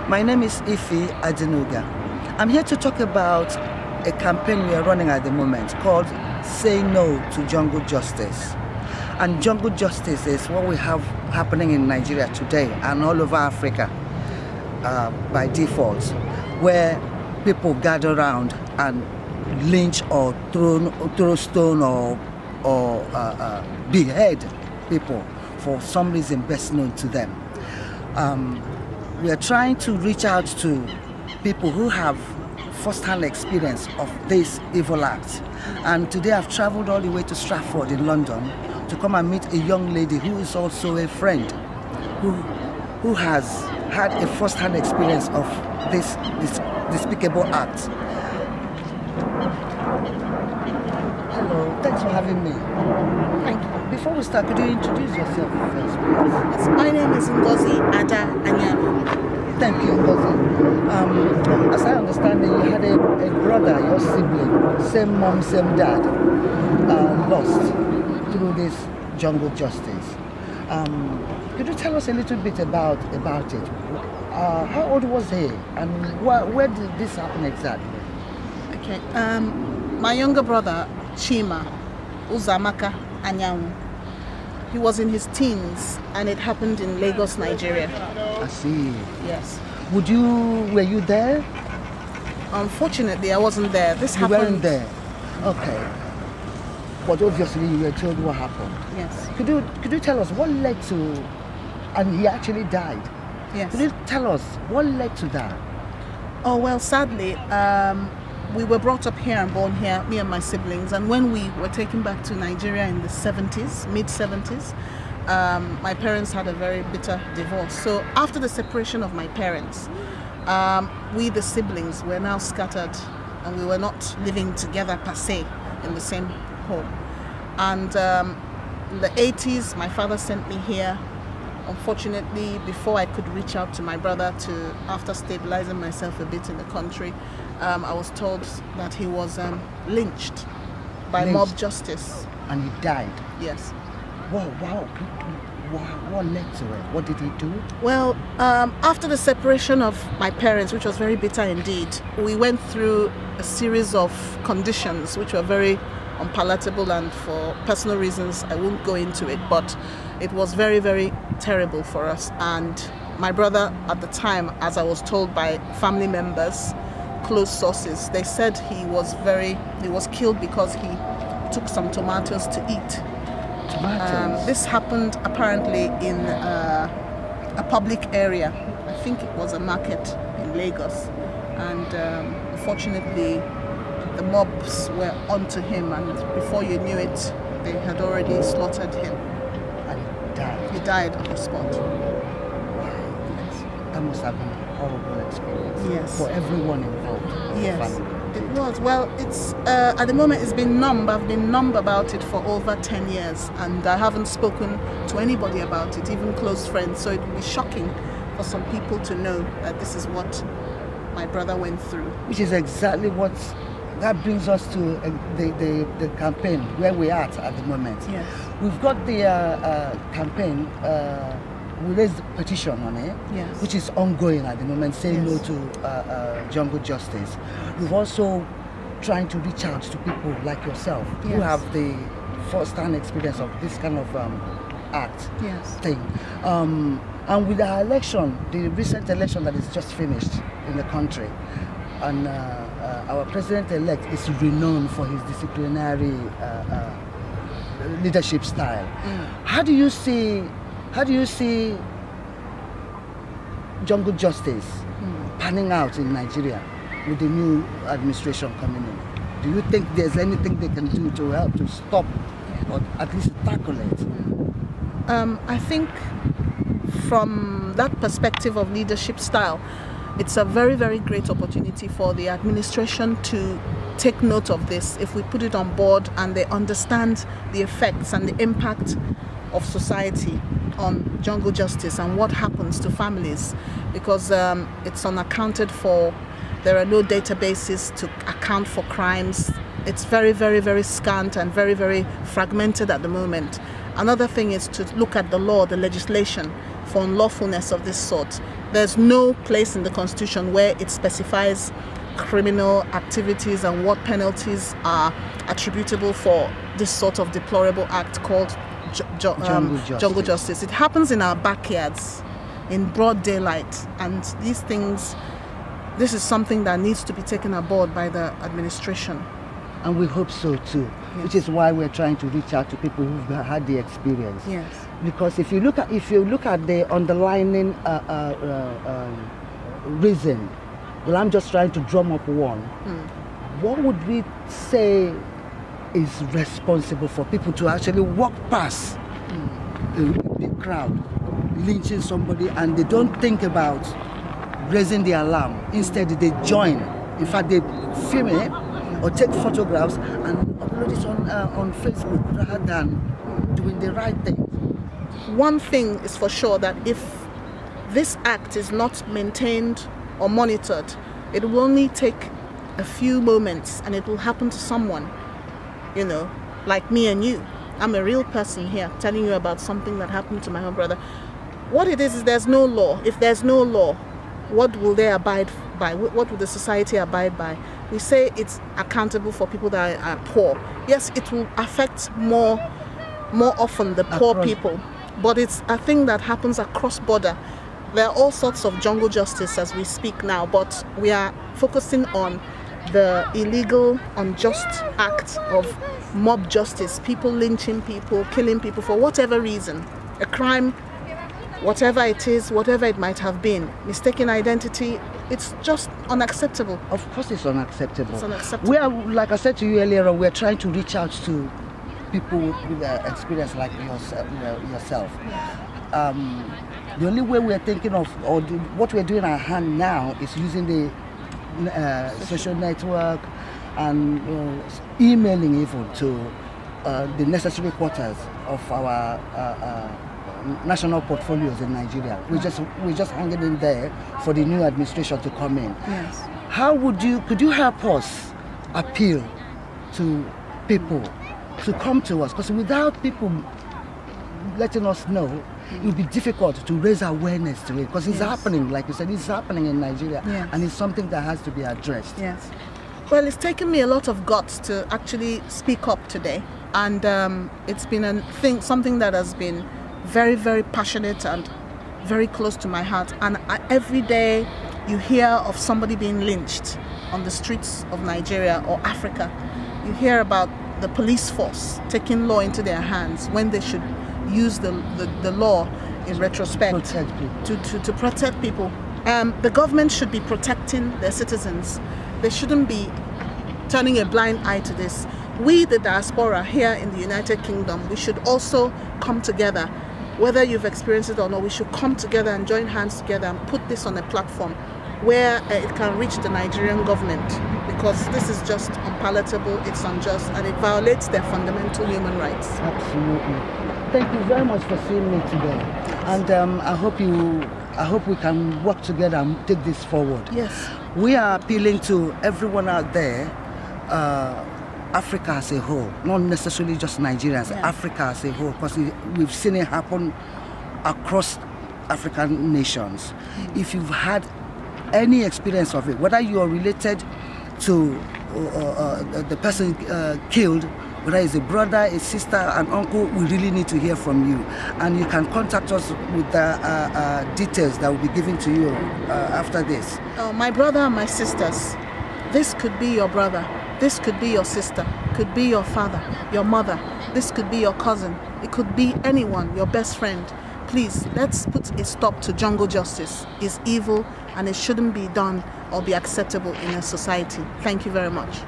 My name is Ife Adinuga. I'm here to talk about a campaign we are running at the moment called Say No to Jungle Justice. And jungle justice is what we have happening in Nigeria today and all over Africa by default, where people gather around and lynch or throw stone or behead people for some reason best known to them. We are trying to reach out to people who have first-hand experience of this evil act. And today I've traveled all the way to Stratford in London to come and meet a young lady who is also a friend who has had a first-hand experience of this despicable act. Hello, thanks for having me. Thank you. Before we start, could you introduce yourself first, please? Yes, my name is Ngozi Ada Anyaru. Thank you, Ngozi. As I understand it, you had a brother, your sibling, same mom, same dad, lost through this jungle justice. Could you tell us a little bit about it? How old was he, and where did this happen exactly? Okay. My younger brother, Chima Uzamaka Anyanwu, he was in his teens, and it happened in Lagos, Nigeria. I see. Yes. Were you there? Unfortunately, I wasn't there. This happened. You weren't there. Okay. But obviously, you were told what happened. Yes. Could you tell us what led to? And he actually died. Yes. Could you tell us what led to that? Oh well, sadly, we were brought up here and born here, me and my siblings. And when we were taken back to Nigeria in the 70s, mid-70s, my parents had a very bitter divorce. So after the separation of my parents, we, the siblings, were now scattered, and we were not living together per se in the same home. And in the 80s, my father sent me here. Unfortunately, before I could reach out to my brother after stabilizing myself a bit in the country, I was told that he was lynched by mob justice. And he died? Yes. Wow. What led to it? What did he do? Well, after the separation of my parents, which was very bitter indeed, we went through a series of conditions which were very unpalatable, and for personal reasons I won't go into it, but it was very, very terrible for us. And my brother at the time, as I was told by family members, close sources, they said he was killed because he took some tomatoes to eat. Tomatoes? This happened apparently in a public area. I think it was a market in Lagos, and unfortunately the mobs were onto him, and before you knew it, they had already slaughtered him. And he died? He died on the spot. Wow. Yes. That must have been a horrible experience. Yes. For everyone involved. Yes. Family. It was. Well, it's at the moment it's been numb. I've been numb about it for over 10 years, and I haven't spoken to anybody about it, even close friends. So it would be shocking for some people to know that this is what my brother went through. Which is exactly what that brings us to the campaign where we are at the moment. Yes. We've got the campaign. We raised a petition on it, yes, which is ongoing at the moment, saying no to jungle justice. We've also trying to reach out to people like yourself who have the first-hand experience of this kind of act thing. And with our election, the recent election that is just finished in the country, and our president-elect is renowned for his disciplinary leadership style. How do you see jungle justice panning out in Nigeria with the new administration coming in? Do you think there's anything they can do to help to stop or at least tackle it? I think from that perspective of leadership style, it's a very, very great opportunity for the administration to take note of this if we put it on board and they understand the effects and the impact of society on jungle justice and what happens to families, because it's unaccounted for. There are no databases to account for crimes. It's very, very, very scant and very, very fragmented at the moment. Another thing is to look at the law, the legislation for unlawfulness of this sort. There's no place in the Constitution where it specifies criminal activities and what penalties are attributable for this sort of deplorable act called jungle justice. It happens in our backyards, in broad daylight, and these things, this is something that needs to be taken aboard by the administration. And we hope so too, yes. Which is why we're trying to reach out to people who've had the experience. Yes. Because if you look at the underlying reason, well, I'm just trying to drum up one. What would we say is responsible for people to actually walk past the crowd, lynching somebody, and they don't think about raising the alarm? Instead, they join. In fact, they film it or take photographs and upload it on Facebook rather than doing the right thing. One thing is for sure, that if this act is not maintained or monitored, it will only take a few moments and it will happen to someone, you know, like me and you. I'm a real person here telling you about something that happened to my own brother. What it is there's no law. If there's no law, what will they abide by? What will the society abide by? We say it's accountable for people that are poor. Yes, it will affect more often the poor people, but it's a thing that happens across border. There are all sorts of jungle justice as we speak now, but we are focusing on the illegal, unjust act of mob justice, people lynching people, killing people for whatever reason, a crime, whatever it is, whatever it might have been, mistaken identity. It's just unacceptable. Of course it's unacceptable. It's unacceptable. We are, like I said to you earlier on, we're trying to reach out to people with experience like yourself. The only way we're thinking of, or what we're doing at hand now, is using the social network and emailing even to the necessary quarters of our national portfolios in Nigeria. We're just hanging in there for the new administration to come in. Yes. How could you help us appeal to people to come to us? Because without people letting us know, it will be difficult to raise awareness to it, because it's happening, like you said, it's happening in Nigeria, and it's something that has to be addressed. Yes. Well, it's taken me a lot of guts to actually speak up today, and it's been something that has been very, very passionate and very close to my heart. And every day you hear of somebody being lynched on the streets of Nigeria or Africa. You hear about the police force taking law into their hands when they should use the law in retrospect to protect people. The government should be protecting their citizens. They shouldn't be turning a blind eye to this. We, the diaspora here in the United Kingdom, we should also come together. Whether you've experienced it or not, we should come together and join hands together and put this on a platform where it can reach the Nigerian government, because this is just unpalatable, it's unjust, and it violates their fundamental human rights. Absolutely. Thank you very much for seeing me today. And I hope we can work together and take this forward. Yes. We are appealing to everyone out there, Africa as a whole, not necessarily just Nigerians, Africa as a whole, because we've seen it happen across African nations. If you've had any experience of it, whether you are related to the person killed, whether it's a brother, a sister, an uncle, we really need to hear from you. And you can contact us with the details that will be given to you after this. My brother and my sisters, this could be your brother, this could be your sister, could be your father, your mother, this could be your cousin, it could be anyone, your best friend. Please, let's put a stop to jungle justice. It's evil and it shouldn't be done or be acceptable in a society. Thank you very much.